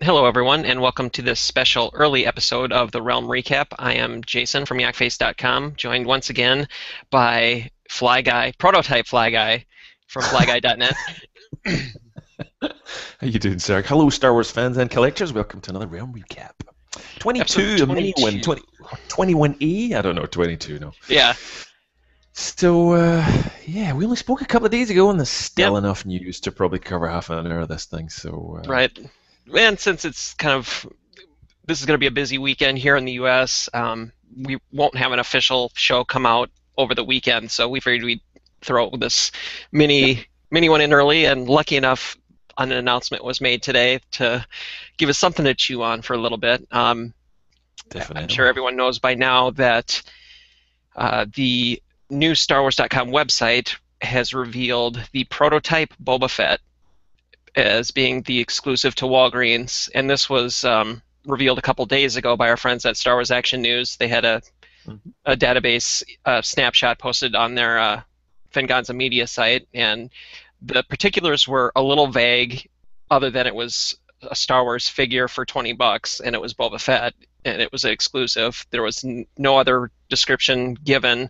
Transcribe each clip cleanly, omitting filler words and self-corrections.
Hello, everyone, and welcome to this special early episode of the Realm Recap. I am Jason from Yakface.com, joined once again by Fly Guy, prototype Fly Guy from FlyGuy.net. How you doing, sir? Hello, Star Wars fans and collectors. Welcome to another Realm Recap. Episode 22, a mini one. 22. 21E? I don't know, 22, no. Yeah, So, yeah, we only spoke a couple of days ago, and there's yep, still enough news to probably cover half an hour of this thing. So, right. And since this is going to be a busy weekend here in the U.S., we won't have an official show come out over the weekend, so we figured we'd throw this mini one in early, and lucky enough, an announcement was made today to give us something to chew on for a little bit. I'm sure definitely. everyone knows by now that the new StarWars.com website has revealed the prototype Boba Fett as being the exclusive to Walgreens, and this was revealed a couple days ago by our friends at Star Wars Action News. They had Mhm. a database snapshot posted on their Fingonza media site, and the particulars were a little vague, other than it was a Star Wars figure for $20, and it was Boba Fett, and it was an exclusive. There was no other description given.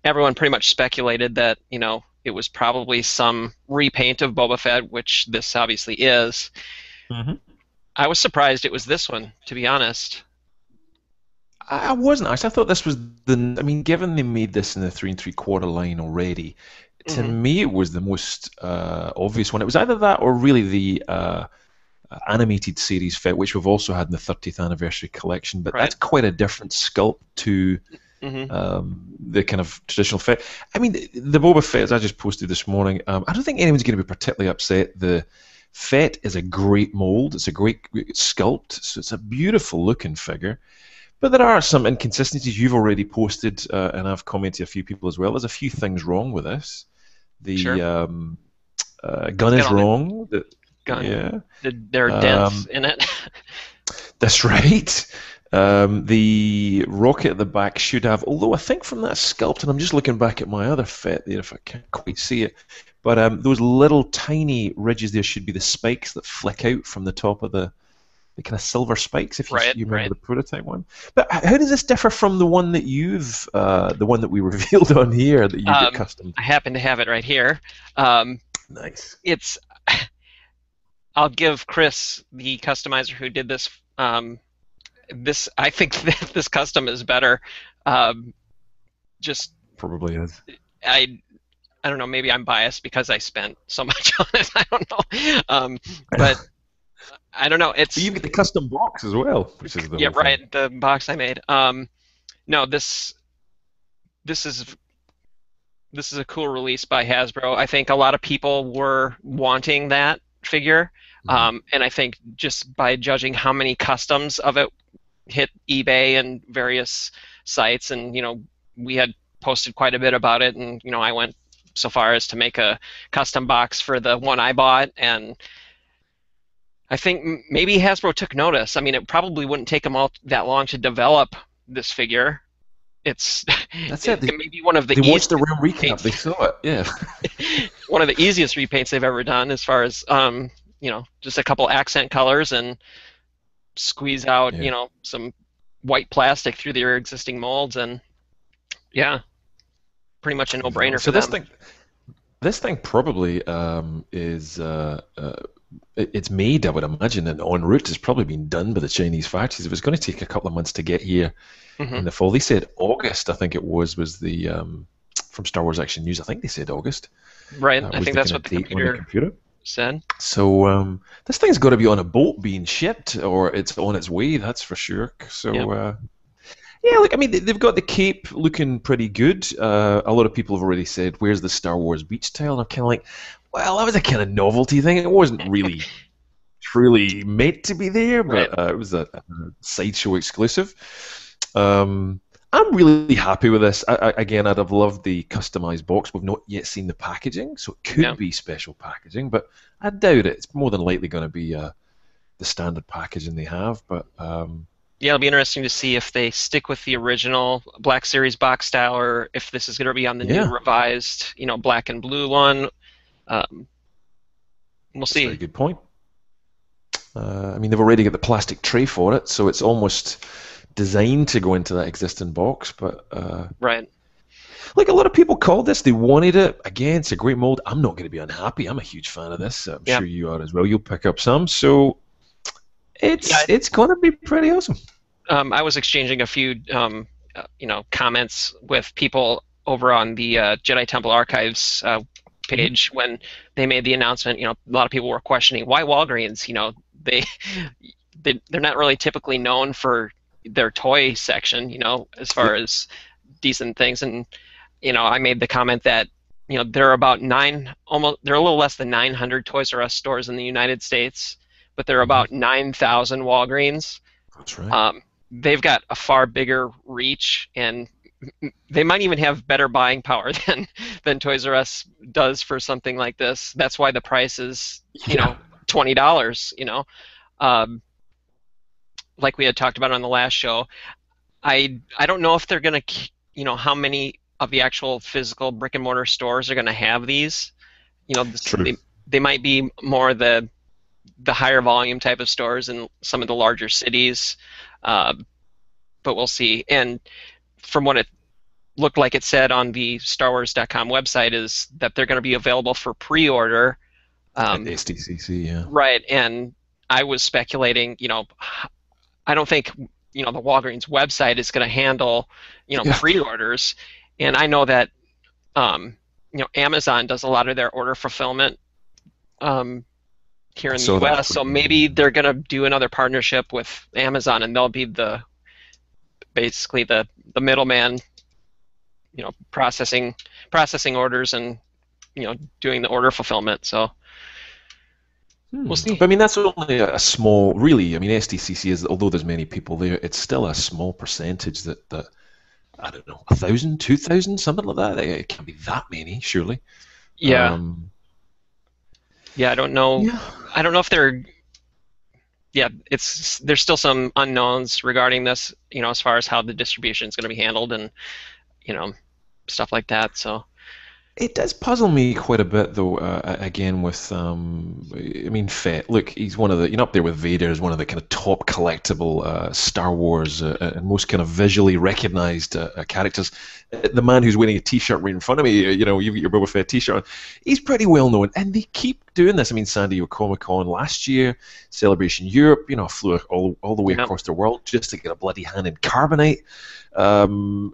Everyone pretty much speculated that it was probably some repaint of Boba Fett, which this obviously is. Mhm. I was surprised it was this one, to be honest. I wasn't actually. I thought this was the. I mean, given they made this in the 3 3/4 line already, to Hmm. me it was the most obvious one. It was either that or really the animated series fit, which we've also had in the 30th anniversary collection. But Right. that's quite a different sculpt to Hmm. the kind of traditional fit. I mean, the Boba Fett, as I just posted this morning, I don't think anyone's going to be particularly upset. The Fett is a great mold. It's a great sculpt. So it's a beautiful looking figure. But there are some inconsistencies you've already posted, and I've commented a few people as well. There's a few things wrong with this. The Sure. gun It's got is on the wrong. gun. Yeah. There are dents Um, in it. That's right. The rocket at the back should have, although I think from that sculpt, and I'm just looking back at my other Fett there if I can't quite see it, but those little tiny ridges there should be the spikes that flick out from the top of the kind of silver spikes, if Right, you remember right. the prototype one. But how does this differ from the one that the one that we revealed on here that you get custom? I happen to have it right here. Um, Nice. it's I'll give Chris, the customizer who did this. This I think that this custom is better. Um, just Probably is. I I don't know. Maybe I'm biased because I spent so much on it. I don't know. But I don't know. But It's you've got the custom box as well, which is the Yeah, whole thing. right. The box I made. No, this is this is a cool release by Hasbro. I think a lot of people were wanting that figure, Mhm. and I think just by judging how many customs of it hit eBay and various sites, and we had posted quite a bit about it, and I went so far as to make a custom box for the one I bought, and I think maybe Hasbro took notice. I mean, it probably wouldn't take them all that long to develop this figure. It's That's it. it may be one of the They watched easiest the Realm recap. They repaints, saw it. Yeah. one of the easiest repaints they've ever done, as far as just a couple accent colors and squeeze out, Yeah. some white plastic through their existing molds, and yeah, pretty much a Exactly. no-brainer for So this them. thing, this thing probably is it's made, I would imagine, and en route. It's probably been done by the Chinese factories. It was going to take a couple of months to get here Hmm. in the fall. They said August, I think it was the from Star Wars Action News. I think they said August Right. I was think the that's kind what of the date on the computer computer. said. So this thing's got to be on a boat being shipped, or it's on its way. That's for sure. Yep. So yeah, look, I mean, they've got the cape looking pretty good. A lot of people have already said, "Where's the Star Wars beach tile?" And I'm kind of like, well, that was a kind of novelty thing. It wasn't really truly meant to be there, Right. but it was a sideshow exclusive. I'm really happy with this. Again, I'd have loved the customized box. We've not yet seen the packaging, so it Yeah. could be special packaging, but I doubt it. It's more than likely going to be the standard packaging they have. But Yeah, it'll be interesting to see if they stick with the original Black Series box style, or if this is going to be on the new yeah, revised, black and blue one. Um, we'll that's a very see. good point. I mean, they've already got the plastic tray for it, so it's almost designed to go into that existing box. But Right. like a lot of people called this, they wanted it. Again, it's a great mold. I'm not going to be unhappy. I'm a huge fan of this. I'm Yeah. sure you are as well. You'll pick up some, so Yeah. it's going to be pretty awesome. I was exchanging a few, comments with people over on the Jedi Temple Archives Mhm. page when they made the announcement. A lot of people were questioning why Walgreens. They, they're not really typically known for their toy section. As far Yep. as decent things, and I made the comment that there are about they're a little less than 900 Toys R Us stores in the United States, but there are Mhm. about 9,000 Walgreens. That's right. They've got a far bigger reach, and they might even have better buying power than Toys R Us does for something like this. That's why the price is, Yeah. $20. Um, like we had talked about on the last show. I don't know if they're gonna, how many of the actual physical brick and mortar stores are gonna have these. True. They might be more the higher volume type of stores in some of the larger cities. Uh, but we'll see. And from what it looked like it said on the StarWars.com website is that they're going to be available for pre-order. At Um, SDCC, yeah. right, and I was speculating. I don't think the Walgreens website is going to handle Yeah. pre-orders, and I know that Amazon does a lot of their order fulfillment um, here I in the saw that U.S. tweet. So maybe they're going to do another partnership with Amazon, and they'll be basically the middleman, processing orders and doing the order fulfillment. So we'll see. But I mean, that's only a small, really. I mean, SDCC is, although there's many people there, it's still a small percentage that I don't know, 1,000, 2,000, something like that. It can't be that many, surely. Yeah, Um, yeah. I don't know. yeah. I don't know if they're. Yeah, there's still some unknowns regarding this. As far as how the distribution is going to be handled and you know stuff like that. So It does puzzle me quite a bit, though. Again, with I mean, Fett. Look, he's one of the, up there with Vader, is one of the kind of top collectible Star Wars and most kind of visually recognized characters. The man who's wearing a T-shirt right in front of me, you've got your Boba Fett T-shirt on. He's pretty well known, and they keep doing this. I mean, San Diego Comic Con last year, Celebration Europe. I flew all the way yeah, across the world just to get a bloody hand in carbonite. Um,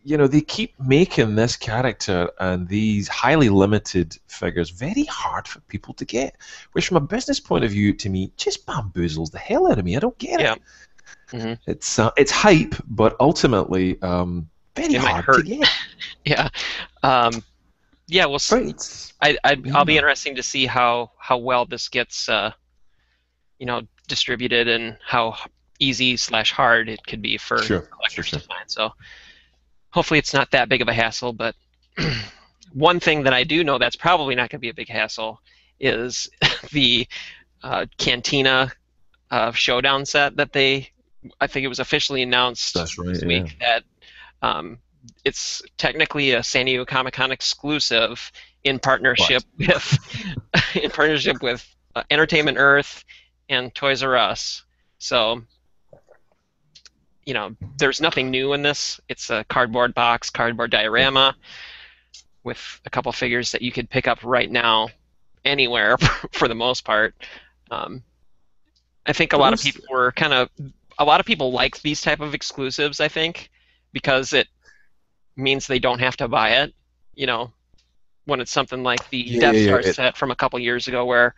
they keep making this character and these highly limited figures very hard for people to get, which from a business point of view, to me, just bamboozles the hell out of me. I don't get yeah. it. Hmm. It's hype, but ultimately very It might hard to hurt. get. Yeah. Um, yeah. We'll see. Right. I'll be Yeah. interesting to see how well this gets distributed and how easy/hard it could be for Sure. Sure. collectors to Sure. find. So hopefully it's not that big of a hassle. But one thing that I do know that's probably not going to be a big hassle is the Cantina Showdown set that I think it was officially announced That's right. this Yeah. week that um, it's technically a San Diego Comic Con exclusive in What? partnership with Entertainment Earth and Toys R Us. So there's nothing new in this. It's a cardboard box, cardboard diorama with a couple figures that you could pick up right now anywhere for the most part. Um, I think But those, a lot of people like these type of exclusives, I think, because it means they don't have to buy it. You know, when it's something like the yeah, Death yeah, Star yeah. set from a couple years ago where,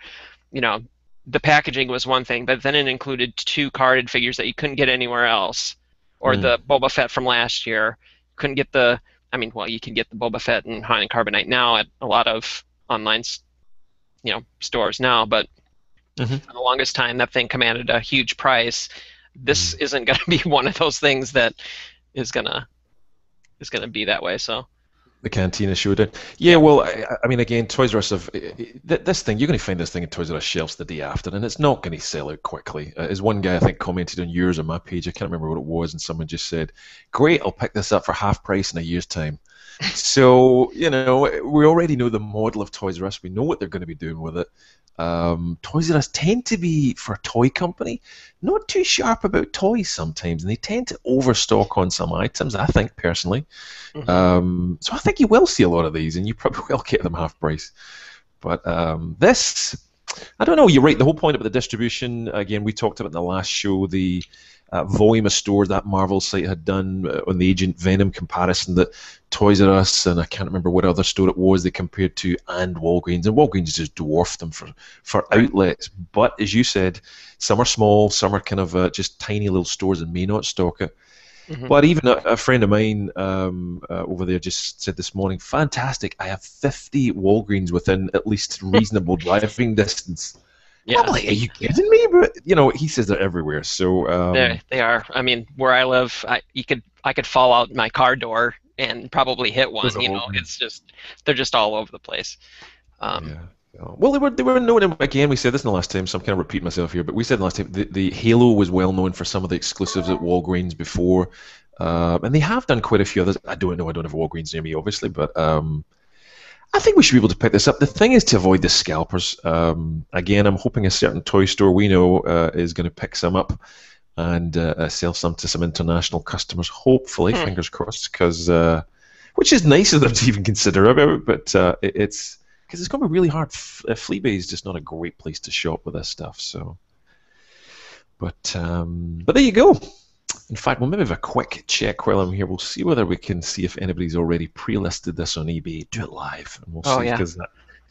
you know, the packaging was one thing, but then it included two carded figures that you couldn't get anywhere else. Or Mm, the Boba Fett from last year. Couldn't get you can get the Boba Fett and Han and Carbonite now at a lot of online, stores now, but mhm, for the longest time that thing commanded a huge price. This mm. isn't going to be one of those things that is gonna be that way. So The Cantina Showdown. Yeah, yeah, well, I mean, again, Toys R Us have this thing. You're going to find this thing in Toys R Us shelves the day after, and it's not going to sell out quickly. As one guy I think commented on yours on my page, I can't remember what it was, and someone just said, "Great, I'll pick this up for half price in a year's time." So, we already know the model of Toys R Us. We know what they're going to be doing with it. Toys R Us tend to be, for a toy company, not too sharp about toys sometimes, and they tend to overstock on some items, I think, personally. So I think you will see a lot of these, and you probably will get them half price. But this, I don't know, you're right. The whole point about the distribution, again, we talked about in the last show, the volume of stores that Marvel site had done on the Agent Venom comparison that Toys R Us, and I can't remember what other store it was, they compared to, and Walgreens. And Walgreens just dwarfed them for outlets. But as you said, some are small, some are kind of just tiny little stores and may not stock it. But even a friend of mine over there just said this morning, fantastic, I have 50 Walgreens within at least reasonable driving distance. Yeah. I'm like, are you kidding me? But he says they're everywhere. So they are. I mean, where I live, I could fall out my car door and probably hit one. It's just they're just all over the place. Yeah. Well, they were known, again, we said this in the last time, so I'm kind of repeating myself here, but we said in the last time the Halo was well known for some of the exclusives at Walgreens before, and they have done quite a few others. I don't have a Walgreens near me, obviously, but I think we should be able to pick this up. The thing is to avoid the scalpers. Again, I'm hoping a certain toy store we know is going to pick some up and sell some to some international customers, hopefully, fingers crossed, which is nice of them to even consider about, but it's... because it's going to be really hard. Fleabay is just not a great place to shop with this stuff. So, but there you go. In fact, we'll maybe have a quick check while I'm here. We'll see whether we can see if anybody's already pre-listed this on eBay. Do it live, and we'll see because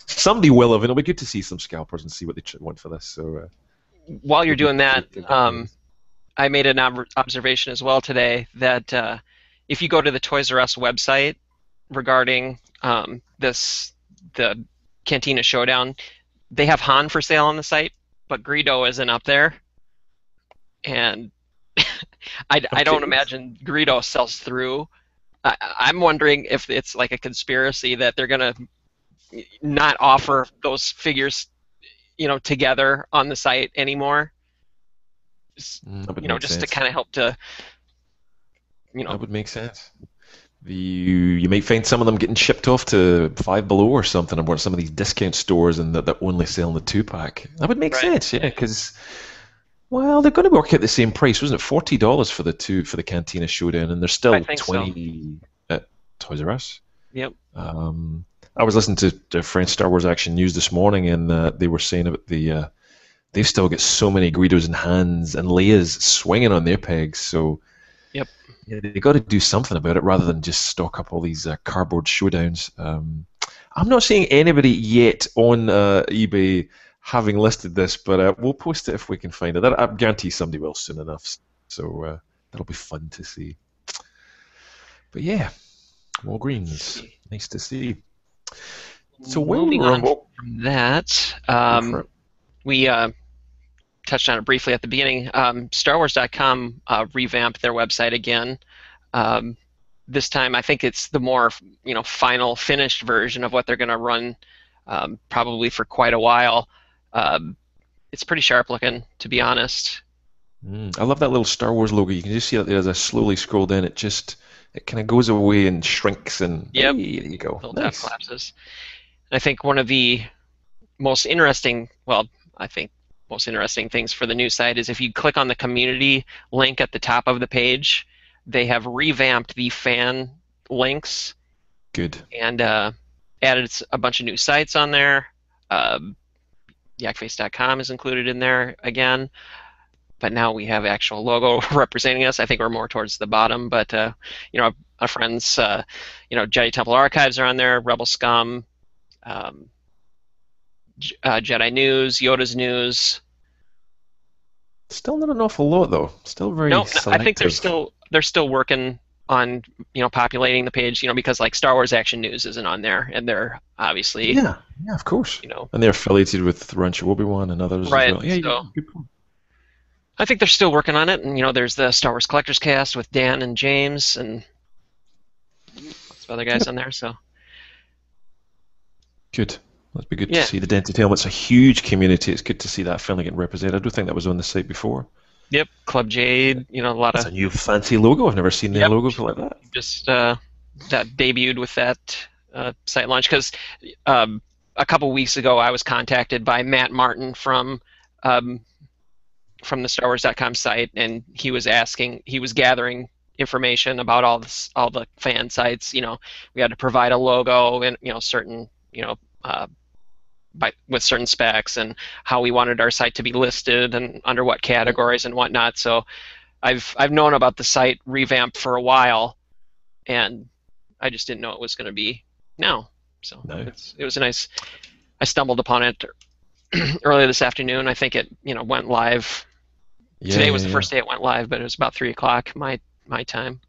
somebody will have. And it'll be good to see some scalpers and see what they want for this. So, while you're doing that, I made an observation as well today that if you go to the Toys R Us website regarding the Cantina Showdown, they have Han for sale on the site, but Greedo isn't up there. And I don't imagine Greedo sells through. I'm wondering if it's like a conspiracy that they're going to not offer those figures, together on the site anymore. Just to kind of help to, That would make sense. You might find some of them getting shipped off to Five Below or something, or some of these discount stores, and that only selling the 2-pack. That would make sense, yeah, because they're going to work at the same price, wasn't it? $40 for the Cantina Showdown, and they're still 20 at Toys R Us. Yep. I was listening to the French Star Wars Action News this morning, and they were saying about they've still got so many Greedos and Hans and Leias swinging on their pegs, so. Yep. Yeah, they got to do something about it rather than just stock up all these cardboard showdowns. I'm not seeing anybody yet on eBay having listed this, but we'll post it if we can find it. I guarantee somebody will soon enough. So that'll be fun to see. But yeah, Walgreens, nice to see. So moving on from that, we touched on it briefly at the beginning. StarWars.com revamped their website again. This time, I think it's the more final, finished version of what they're going to run, probably for quite a while. It's pretty sharp looking, to be honest. I love that little Star Wars logo. You can just see that as I slowly scroll down. It kind of goes away and shrinks, and yep. Hey, there you go. Nice. Collapses. And I think one of the most interesting things for the new site is if you click on the community link at the top of the page, they have revamped the fan links. Good. And added a bunch of new sites on there. Yakface.com is included in there again. But now we have actual logo representing us. I think we're more towards the bottom, but our friends, Jedi Temple Archives are on there, Rebel Scum, Jedi News, Yoda's News. Still not an awful lot, though. Still very selective. I think they're still working on populating the page, because like Star Wars Action News isn't on there, and they're obviously yeah, of course, and they're affiliated with Rancho Obi-Wan and others right. As well. Yeah, so, I think they're still working on it, and there's the Star Wars Collectors Cast with Dan and James and lots of other guys on there. So good. That'd be good to see. The Dented Helmet's a huge community. It's good to see that finally getting represented. I don't think that was on the site before. Yep, Club Jade. A lot That's a new fancy logo. I've never seen their logo like that. Just that debuted with that site launch, because a couple weeks ago I was contacted by Matt Martin um, from the StarWars.com site, and he was gathering information about all the fan sites. We had to provide a logo and certain with certain specs and how we wanted our site to be listed and under what categories and whatnot. So I've known about the site revamp for a while, and I just didn't know it was going to be now. So No. it was a nice. I stumbled upon it earlier this afternoon. I think it went live. Today was the first day it went live, but it was about 3 o'clock my time.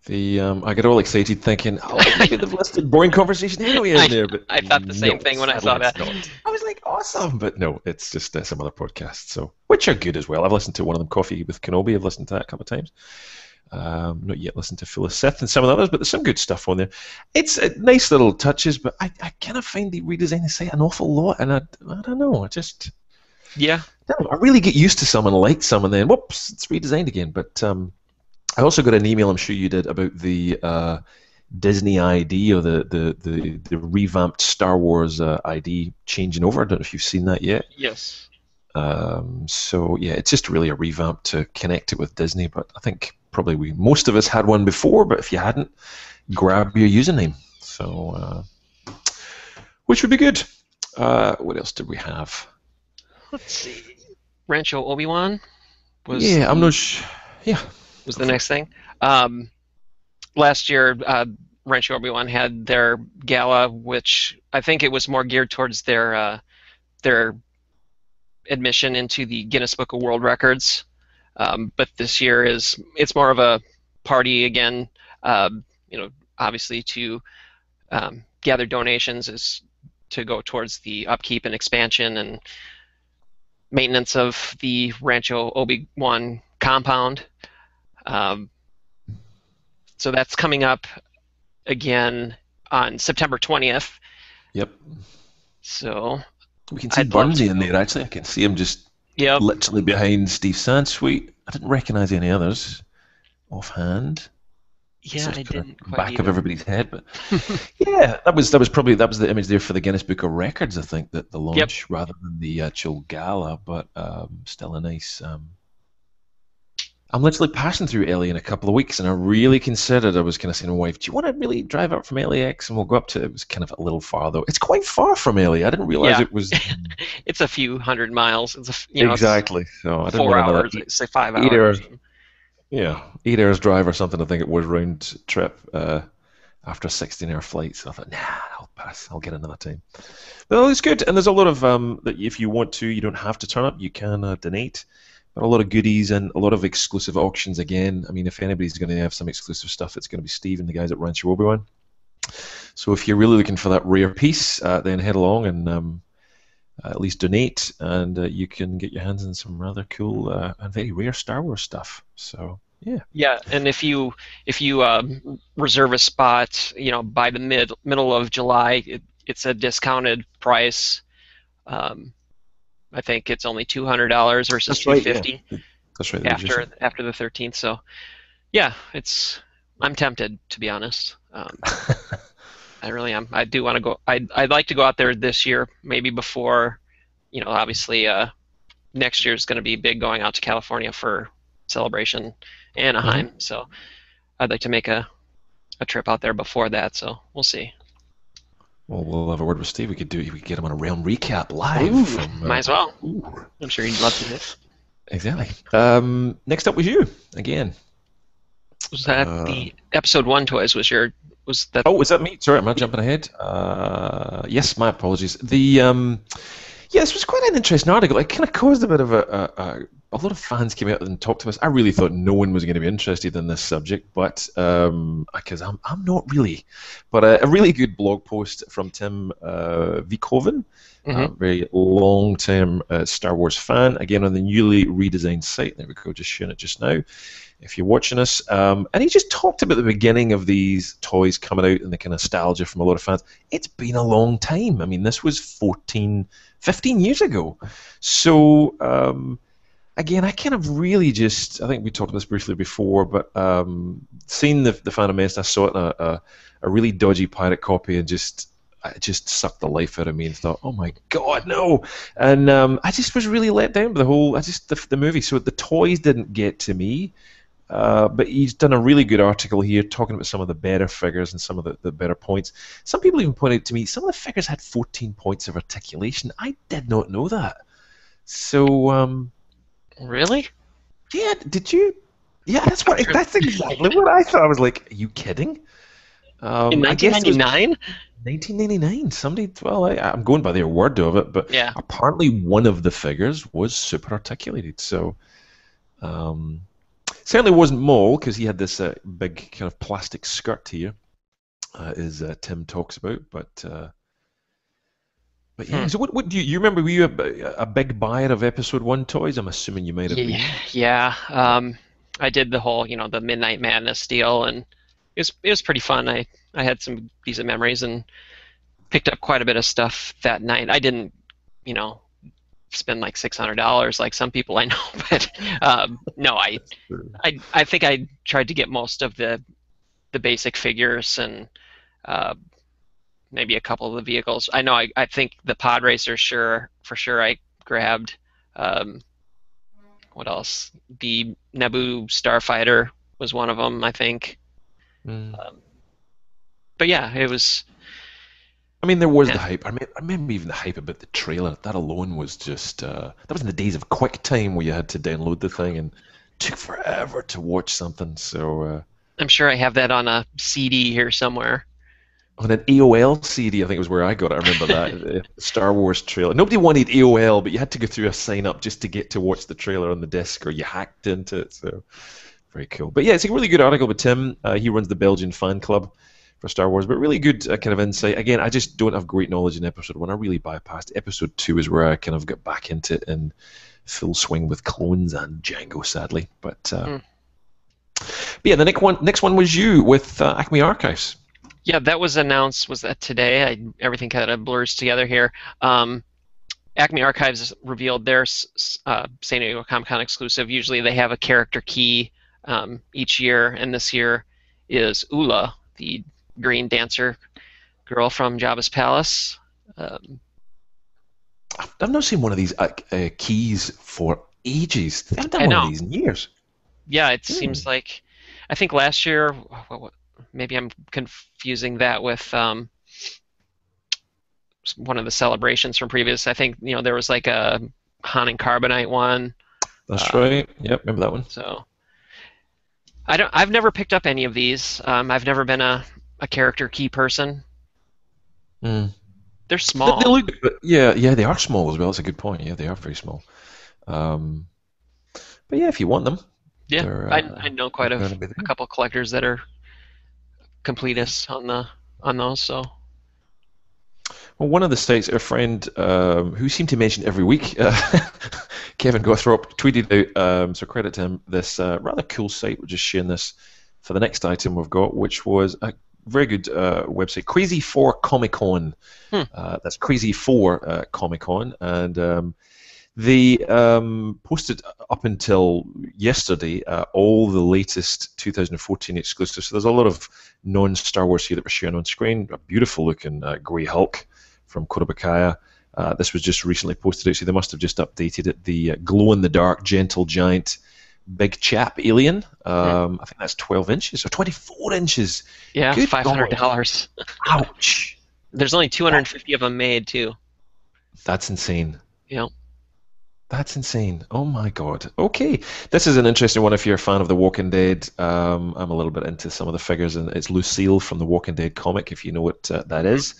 I got all excited thinking, oh, maybe they've listed boring conversation anyway in there, but I thought the same thing when I saw that. I was like, awesome, but no, it's just some other podcasts, so which are good as well. I've listened to one of them, Coffee with Kenobi. I've listened to that a couple of times. Not yet listened to Full of Sith and some of the others, but there's some good stuff on there. It's nice little touches, but I kind of find the redesign the site an awful lot, and I don't know, I really get used to some and like some, and then whoops, it's redesigned again. But I also got an email, I'm sure you did, about the Disney ID, or the revamped Star Wars ID changing over. I don't know if you've seen that yet. Yes. So yeah, it's just really a revamp to connect it with Disney. But I think probably most of us had one before. But if you hadn't, grab your username. So which would be good. What else did we have? Let's see. Rancho Obi-Wan was. Yeah, I'm not sure. Yeah. Was the next thing. Last year, Rancho Obi-Wan had their gala, which I think it was more geared towards their admission into the Guinness Book of World Records. But this year it's more of a party again. Obviously to gather donations is to go towards the upkeep and expansion and maintenance of the Rancho Obi-Wan compound. So that's coming up again on September 20th. Yep. So we can see Burnsy in there, actually. I can see him just literally behind Steve Sansweet. I didn't recognize any others offhand. Yeah, I didn't quite back either. of everybody's head, but yeah, that was the image there for the Guinness Book of Records, I think, that the launch rather than the actual gala, but still a nice. I'm literally passing through LA in a couple of weeks, and I really considered. I was kind of saying to my wife, "Do you want to really drive up from LAX and we'll go up to?" It was kind of a little far though. It's quite far from LA. I didn't realize it was. It's a few hundred miles. It's exactly. So I didn't 4 hours. Say 5 hours. 8 hours. Yeah, 8 hours drive or something. I think it was round trip after a 16-hour flight. So I thought, nah, I'll pass. I'll get another time. Well, it's good, and there's a lot of that. If you want to, you don't have to turn up. You can donate. But a lot of goodies and a lot of exclusive auctions again. I mean, if anybody's going to have some exclusive stuff, it's going to be Steve and the guys at Rancho Obi-Wan. So if you're really looking for that rare piece, then head along and at least donate, and you can get your hands on some rather cool and very rare Star Wars stuff. So yeah. Yeah, and if you reserve a spot, by the middle of July, it's a discounted price. I think it's only $200 versus $250. Yeah. That's right. After the 13th. So, yeah, I'm tempted, to be honest. I really am. I do want to go. I'd like to go out there this year, maybe before. Obviously, next year is going to be big, going out to California for Celebration, Anaheim. Mm-hmm. So, I'd like to make a trip out there before that. So we'll see. Well, we'll have a word with Steve. We could get him on a round recap live. Might as well. I'm sure he'd love to do it. Exactly. Next up was you again. Was that the episode 1 toys? Was that? Oh, was that me? Sorry, am I jumping ahead? Yes, my apologies. This was quite an interesting article. It kind of caused a bit of a lot of fans came out and talked to us. I really thought no one was going to be interested in this subject, but because I'm not really. But a really good blog post from Tim Vikoven, very long-term Star Wars fan, again on the newly redesigned site. There we go, just showing it just now. If you're watching us, and he just talked about the beginning of these toys coming out and the kind of nostalgia from a lot of fans. It's been a long time. I mean, this was 15 years ago. So again, I kind of really just, I think we talked about this briefly before, but seeing the Phantom Menace, I saw it in a really dodgy pirate copy, and it just sucked the life out of me, and thought, oh my god, no! And I just was really let down by the movie. So the toys didn't get to me, but he's done a really good article here talking about some of the better figures and some of the better points. Some people even pointed to me, some of the figures had 14 points of articulation. I did not know that. So, Really? yeah, did you? Yeah, that's exactly what I thought. I was like, are you kidding? In I guess it was 1999? 1999. Somebody, well, I'm going by their word of it, but Yeah. apparently one of the figures was super articulated. So, um, certainly wasn't Maul, because he had this big kind of plastic skirt here, as Tim talks about. But yeah. Hmm. So what do you remember? Were you a big buyer of Episode One toys? I'm assuming you might have Yeah, been. yeah. I did the whole, the Midnight Madness deal, and it was pretty fun. I had some decent memories and picked up quite a bit of stuff that night. I didn't, you know, spend like $600 like some people I know, but no, I think I tried to get most of the basic figures and uh, maybe a couple of the vehicles. I know I think the pod racer for sure I grabbed. Um, what else? The Naboo Starfighter was one of them, I think. Mm. Um, but yeah, it was. I mean, there was the Yeah, hype. I remember even the hype about the trailer. That alone was just. That was in the days of QuickTime where you had to download the thing and it took forever to watch something. So I'm sure I have that on a CD here somewhere. on an AOL CD, I think was where I got it. I remember that Star Wars trailer. Nobody wanted AOL, but you had to go through a sign up just to get to watch the trailer on the disc, or you hacked into it. So very cool. But yeah, it's a really good article with Tim. He runs the Belgian fan club for Star Wars, but really good kind of insight. Again, I just don't have great knowledge in Episode 1. I really bypassed. Episode 2 is where I kind of got back into it in full swing with clones and Django, sadly. Hmm. But yeah, the next one was you with Acme Archives. Yeah, that was announced. Was that today? Everything kind of blurs together here. Acme Archives revealed their San Diego Comic Con exclusive. Usually they have a character key each year, and this year is Ula, the green dancer girl from Jabba's palace. Um, I've not seen one of these keys for ages. They haven't done I one of know. these in years. Yeah, it Hmm. seems like I think last year. Maybe I'm confusing that with one of the celebrations from previous. I think there was like a Han and Carbonite one. That's Uh, right. Yep, remember that one. so I don't. I've never picked up any of these. I've never been a character key person. Hmm. They're They small. look, but yeah, they are small as well. That's a good point. Yeah, they are very small. Um, but yeah, if you want them, Yeah, they're I know they're quite going to be a there. couple collectors that are completists on those. So Well, one of the sites, our friend who seemed to mention every week, Kevin Gothrop, tweeted out, so credit to him, this rather cool site. We're just sharing this for the next item we've got, which was a very good website, Crazy 4 Comic Con. hmm, That's Crazy 4 Comic Con. And they posted up until yesterday all the latest 2014 exclusives. So there's a lot of non-Star Wars here that we're sharing on screen. A beautiful looking Grey Hulk from Korobakaya. This was just recently posted out, so they must have just updated it. The glow-in-the-dark, gentle giant, big chap alien. hmm. I think that's 12 inches or 24 inches. Yeah, Good God. $500. Ouch. There's only That, 250 of them made too. that's insane. You know. That's insane. Oh my God. Okay. This is an interesting one if you're a fan of The Walking Dead. I'm a little bit into some of the figures, and it's Lucille from The Walking Dead comic, if you know what that is.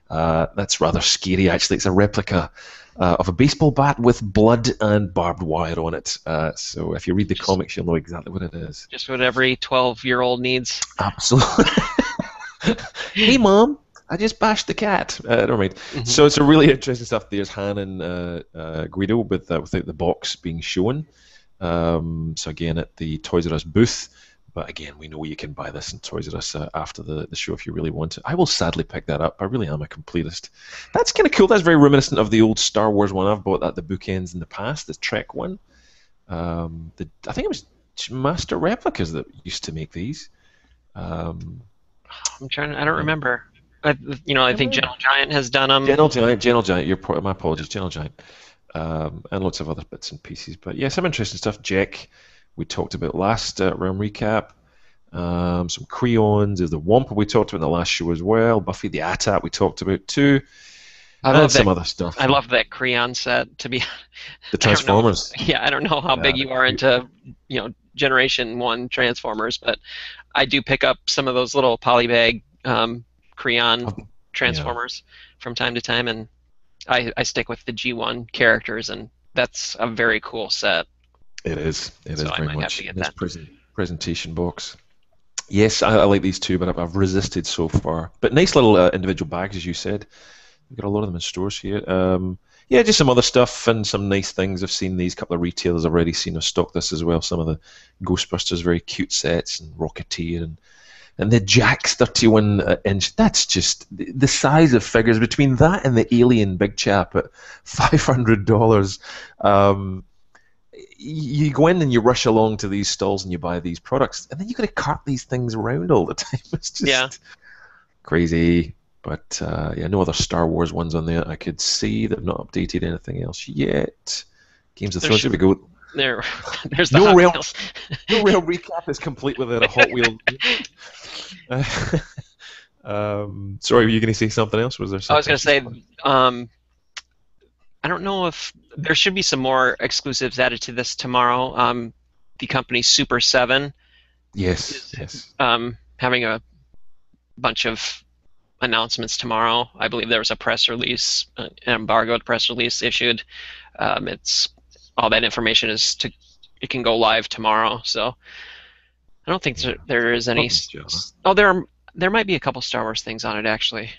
That's rather scary, actually. It's a replica of a baseball bat with blood and barbed wire on it. So if you read the Just comics, you'll know exactly what it is. just what every 12-year-old needs. Absolutely. Hey, Mom. I just bashed the cat. Never mind. Hmm. So it's a really interesting stuff. There's Han and Guido without the box being shown. So again, at the Toys R Us booth. But again, we know you can buy this in Toys R Us after the show if you really want it. I will sadly pick that up. I really am a completist. That's kind of cool. That's very reminiscent of the old Star Wars one. I've bought that the bookends in the past, the Trek one. I think it was Master Replicas that used to make these. Um, I'm trying. I don't yeah, remember. I never think mind. Gentle Giant has done them. Gentle Giant. My apologies, Gentle Giant, and lots of other bits and pieces. But yeah, some interesting stuff. Jack, we talked about last Realm recap. Some Creons, there's the Wampa we talked about in the last show as well. Buffy the Atat we talked about too, I and love some that. other stuff. I love that Creon set. To be, The I don't know. Transformers. Yeah, I don't know how Yeah, big you are into Generation One Transformers, but I do pick up some of those little polybag Creon yeah, Transformers from time to time, and I stick with the G1 characters, and that's a very cool set. it is. It So is I very might have to much. get Nice that. presentation box. Yes, I like these too, but I've resisted so far. But nice little individual bags, as you said. We've got a lot of them in stores here. Yeah, just some other stuff and some nice things. I've seen these. Couple of retailers I've already seen have stocked this as well. Some of the Ghostbusters very cute sets and Rocketeer and the Jax 31 inch. That's just the size of figures between that and the Alien Big Chap at $500. Um, you go in and you rush along to these stalls and you buy these products, and then you got to cart these things around all the time. It's Yeah, just crazy. But yeah, no other Star Wars ones on there I could see. They've not updated anything else yet. Games of there Thrones. Here should we go. there. There's the No Hot real, Wheels. no real recap is complete without a Hot Wheel. Sorry, were you going to say something else? Was there I was something gonna else you say, saw? I don't know if there should be some more exclusives added to this tomorrow. The company Super 7 Yes, is yes. having a bunch of announcements tomorrow. I believe there was a press release, an embargoed press release issued. It's all that information it can go live tomorrow. So I don't think Yeah. there is any. Nothing's Java. Oh, there might be a couple Star Wars things on it actually.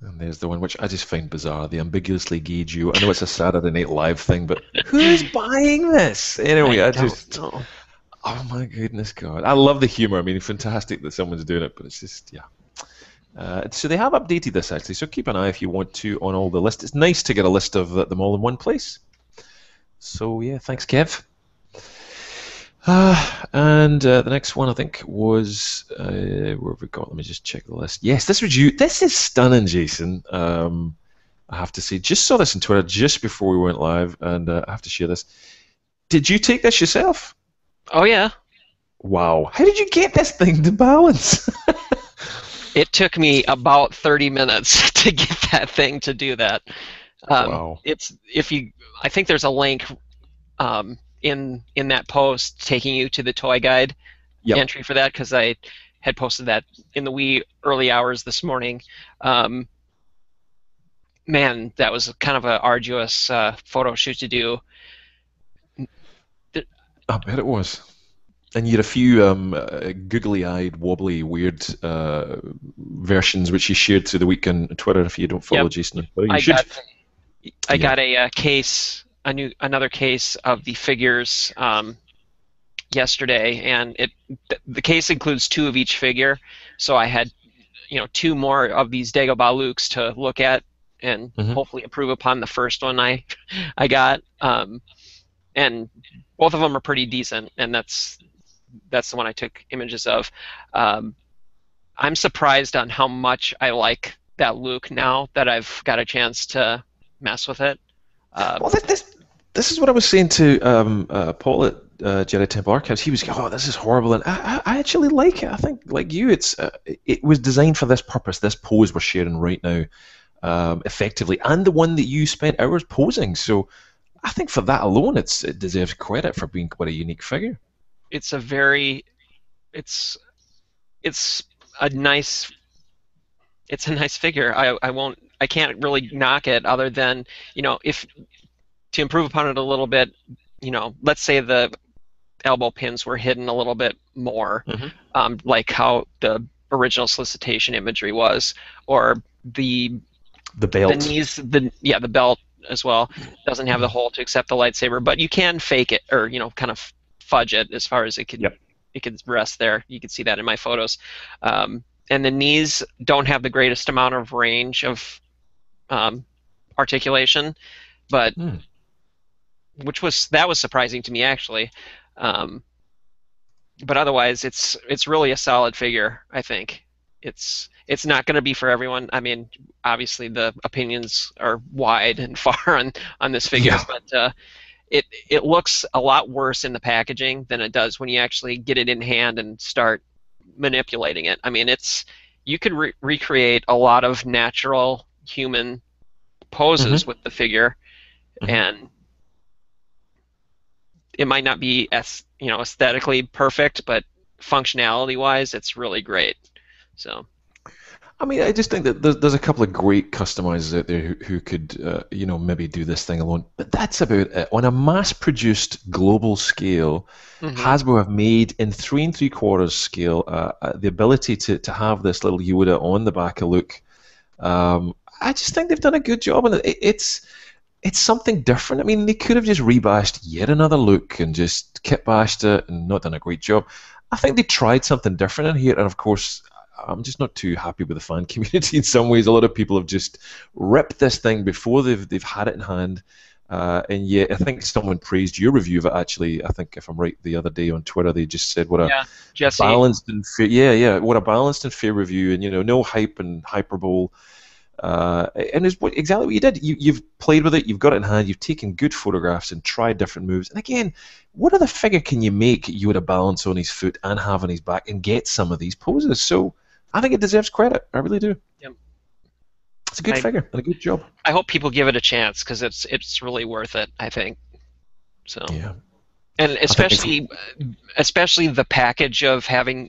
And there's the one which I just find bizarre, the ambiguously gay Jew. I know it's a Saturday Night Live thing, but who's buying this? Anyway, I I don't just, know. oh my goodness, God. I love the humor. I mean, fantastic that someone's doing it, but it's just, yeah. So they have updated this actually, so keep an eye if you want to on all the lists. It's nice to get a list of them all in one place. So yeah, thanks, Kev. And the next one I think was where have we got? Let me just check the list. Yes, this was you. This is stunning, Jason. I have to say, just saw this on Twitter just before we went live, and I have to share this. Did you take this yourself? Oh yeah, Wow. How did you get this thing to balance? it took me about 30 minutes to get that thing to do that. Wow. It's if you, I think there's a link in that post taking you to the toy guide Yep. entry for that because I had posted that in the wee early hours this morning. Man, that was kind of an arduous photo shoot to do. I bet it was. And you had a few googly-eyed, wobbly, weird versions which you shared through the week on Twitter. If you don't follow Yep, Jason on Twitter, you I should. got I Yeah. got a case, another case of the figures yesterday, and the case includes two of each figure. So I had two more of these Dagobah Lukes to look at and Mhm. hopefully improve upon the first one I got. And both of them are pretty decent, and that's the one I took images of. I'm surprised on how much I like that Luke now that I've got a chance to mess with it. Well, this is what I was saying to Paul at Jedi Temple Archives. He was, oh, this is horrible, and I actually like it. I think, like you, it was designed for this purpose. This pose we're sharing right now, effectively, and the one that you spent hours posing. So, I think for that alone, it deserves credit for being quite a unique figure. It's a very, it's it's a nice figure. I can't really knock it other than if to improve upon it a little bit. Let's say the elbow pins were hidden a little bit more, like how the original solicitation imagery was, or the The belt. knees, the belt as well doesn't have the hole to accept the lightsaber, but you can fake it or kind of fudge it as far as it could. Yep. It could rest there. You can see that in my photos. And the knees don't have the greatest amount of range of articulation, but that was surprising to me actually. Um, but otherwise, it's really a solid figure. I think it's not going to be for everyone. I mean, obviously the opinions are wide and far on this figure, Yeah. but it looks a lot worse in the packaging than it does when you actually get it in hand and start manipulating it. I mean, you could recreate a lot of natural human poses Hmm. with the figure, Hmm. and it might not be as aesthetically perfect, but functionality wise, it's really great. So I mean, I just think that there's a couple of great customizers out there who could, maybe do this thing alone. But that's about it. On a mass-produced global scale, hmm Hasbro have made in 3 3/4 scale the ability to have this little Yoda on the back of Luke. I just think they've done a good job, and it's something different. I mean, they could have just rebashed yet another Luke and just kit bashed it and not done a great job. I think they tried something different in here, and of course, I'm just not too happy with the fan community in some ways. A lot of people have just ripped this thing before they've had it in hand. And yet, I think someone praised your review of it. Actually, I think if I'm right, the other day on Twitter, they just said what a yeah, Jesse. balanced and fair, yeah, what a balanced and fair review, and no hype and hyperbole. And it's exactly what you did. You've played with it, you've got it in hand, you've taken good photographs and tried different moves. And again, what other figure can you make Yoda balance on his foot and have on his back and get some of these poses? So I think it deserves credit. I really do. Yep. It's a good I figure and a good job. I hope people give it a chance because it's really worth it. I think so, Yeah, and I think it's especially the package of having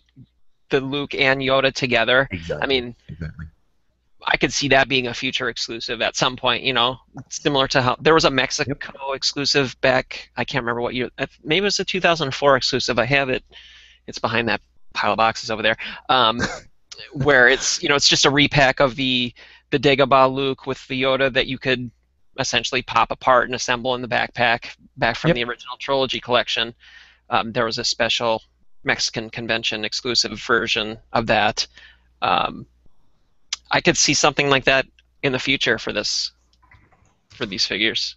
the Luke and Yoda together. I exactly, mean, exactly. I could see that being a future exclusive at some point, similar to how there was a Yep. Mexico exclusive back, I can't remember what year, maybe it was a 2004 exclusive. I have it, it's behind that pile of boxes over there, where it's just a repack of the Dagobah Luke with the Yoda that you could essentially pop apart and assemble in the backpack back from the Yep. original trilogy collection. There was a special Mexican convention exclusive version of that. Um, I could see something like that in the future for these figures.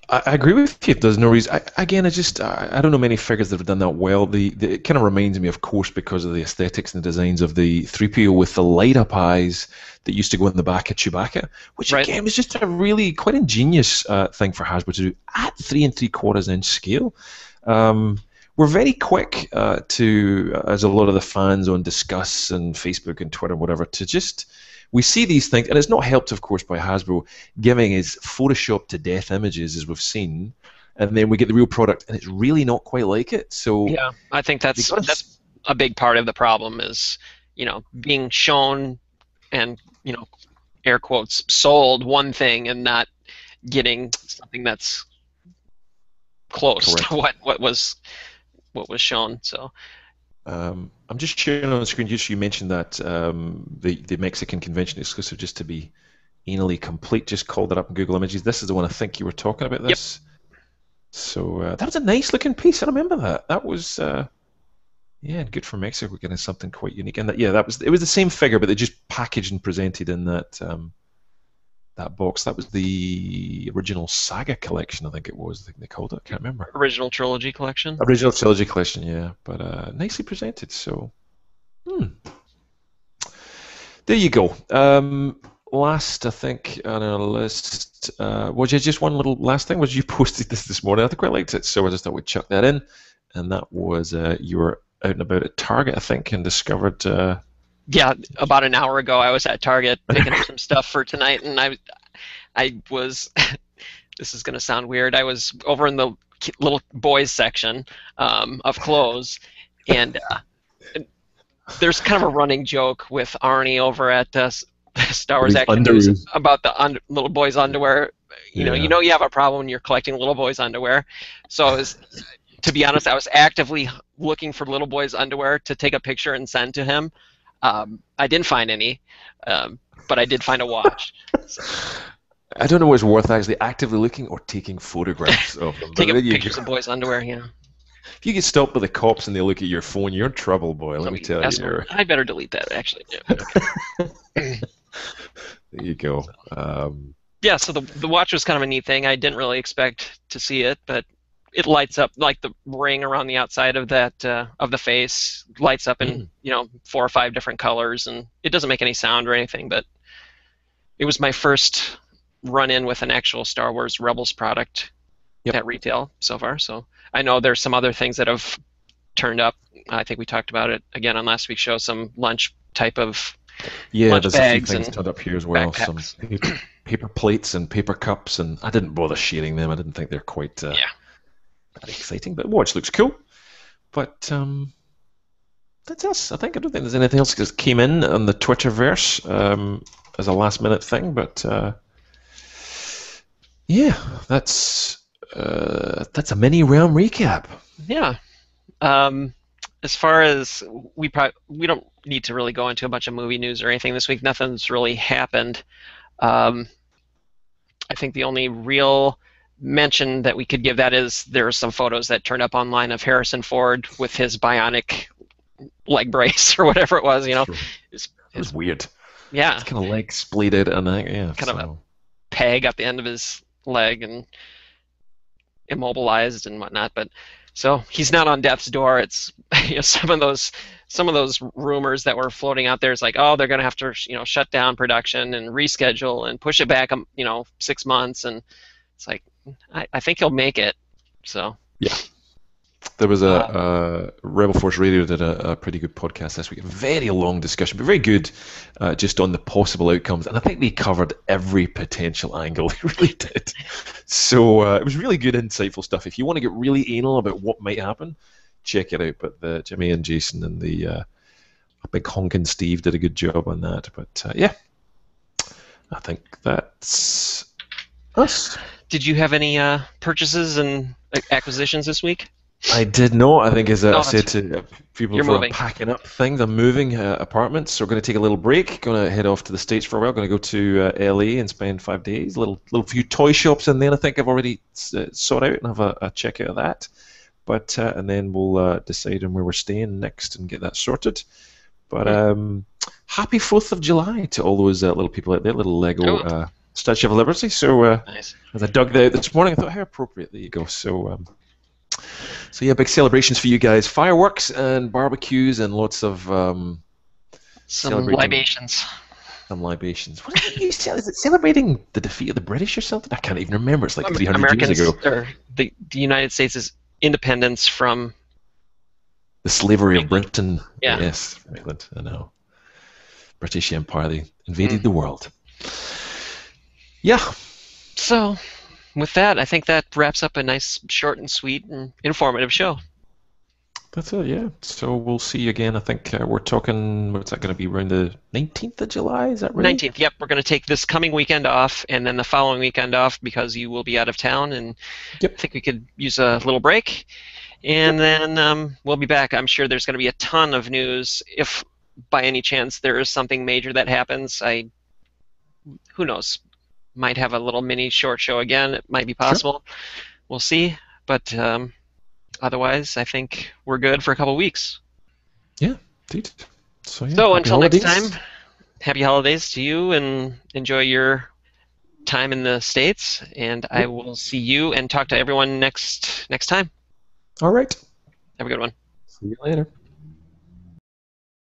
I agree with you. There's no reason. Again, I don't know many figures that have done that well. It kind of reminds me, of course, because of the aesthetics and the designs of the 3PO with the light up eyes that used to go in the back of Chewbacca, which Right. again was just a really quite ingenious thing for Hasbro to do at 3 3/4 inch scale. We're very quick as a lot of the fans on Discuss and Facebook and Twitter, whatever, to just we see these things, and it's not helped, of course, by Hasbro giving us Photoshop to death images, as we've seen, and then we get the real product, and it's really not quite like it. So Yeah, I think they that's got that's us. a big part of the problem is, being shown and, air quotes, sold one thing and not getting something that's close to Correct. what was shown. So I'm just sharing on the screen. You mentioned that the Mexican convention exclusive, just to be anally complete, just called it up in Google Images. This is the one I think you were talking about. yep. This. So that was a nice looking piece. I remember that. That was yeah, good for Mexico getting something quite unique. And yeah, it was the same figure, but they just packaged and presented in that box. That was the original Saga collection, I think it was. I think they called it. I can't remember. Original trilogy collection. Original trilogy collection, yeah, but nicely presented. So there you go. Last, I think, on our list was just one little last thing. Was you posted this morning? I quite liked it, so I just thought we'd chuck that in. And that was you were out and about at Target, I think, and discovered. Yeah, about an hour ago, I was at Target picking up some stuff for tonight, and I was. This is going to sound weird. I was over in the little boys section of clothes, and there's kind of a running joke with Arnie over at Star Wars These Action News underoos. about the little boys' underwear. Yeah. You have a problem when you're collecting little boys' underwear. So to be honest, I was actively looking for little boys' underwear to take a picture and send to him. I didn't find any, but I did find a watch. So, I don't know what's worth actually actively looking or taking photographs of them. But taking there you go. pictures of boys' underwear, If you get stopped by the cops and they look at your phone, you're in trouble, boy. Let me tell you. I better delete that, actually. There you go. So, Yeah, so the watch was kind of a neat thing. I didn't really expect to see it, but it lights up like the ring around the outside of that of the face lights up in Mm. 4 or 5 different colors, and it doesn't make any sound or anything. But it was my first run in with an actual Star Wars Rebels product Yep. at retail so far. So I know there's some other things that have turned up. I think we talked about it again on last week's show. Some lunch type of Yeah, lunch there's a few bags things and turned up here as well. Some backpacks. paper plates and paper cups, and I didn't bother sharing them. I didn't think they're quite Yeah. that exciting. But the watch looks cool. But that's us. I think I don't think there's anything else that came in on the Twitterverse as a last minute thing. But yeah, that's a mini realm recap. Yeah. Um, as far as we don't need to really go into a bunch of movie news or anything this week. Nothing's really happened. Um, I think the only real mention that we could give that is there are some photos that turned up online of Harrison Ford with his bionic leg brace or whatever it was. Sure. His, It was his weird. yeah, It's kind of like splayed out, and I think yeah. kind of a So peg at the end of his leg and immobilized and whatnot. But so he's not on death's door. It's some of those rumors that were floating out there is like, oh, they're going to have to shut down production and reschedule and push it back 6 months, and it's like I think he'll make it. So yeah. There was uh, a Rebel Force Radio did a pretty good podcast this week. A very long discussion, but very good, just on the possible outcomes. And I think they covered every potential angle. They really did. So it was really good, insightful stuff. If you want to get really anal about what might happen, check it out. But Jimmy and Jason and the big honkin' Steve did a good job on that. But yeah, I think that's us. did you have any purchases and acquisitions this week? I did not. I think, as I No, said to people you're before, I'm moving. packing up things. I'm moving apartments, so we're going to take a little break. Going to head off to the States for a while. Going to go to LA and spend 5 days. Little few toy shops, and then I think I've already sought out and have a check out of that. But and then we'll decide on where we're staying next and get that sorted. But Hmm. happy 4th of July to all those little people out there, little Lego Oh, Statue of Liberty. So nice. as I dug that out this morning, I thought, how appropriate. There you go. So yeah, big celebrations for you guys. Fireworks and barbecues and lots of Some celebrating libations. some libations. What is it you say? Is it celebrating the defeat of the British or something? I can't even remember. It's like 300 years Americans ago. or the United States' independence from The slavery of England. Britain. Yeah. Yes, from England. I know. British Empire. They invaded Mm. the world. Yeah, So, with that, I think that wraps up a nice, short and sweet and informative show. that's it. Yeah. So we'll see you again. I think we're talking. What's that going to be? Around the 19th of July? Is that right? 19th. Yep, we're going to take this coming weekend off, and then the following weekend off because you will be out of town, and I Yep. think we could use a little break. And Yep. then we'll be back. I'm sure there's going to be a ton of news. If by any chance there is something major that happens, who knows? Might have a little mini short show again. It might be Sure. possible. We'll see. But otherwise, I think we're good for a couple weeks. Yeah. Indeed. So yeah. So Happy until next time, holidays. happy holidays to you and enjoy your time in the States. And I Yep. will see you and talk to everyone next time. All right. Have a good one. See you later.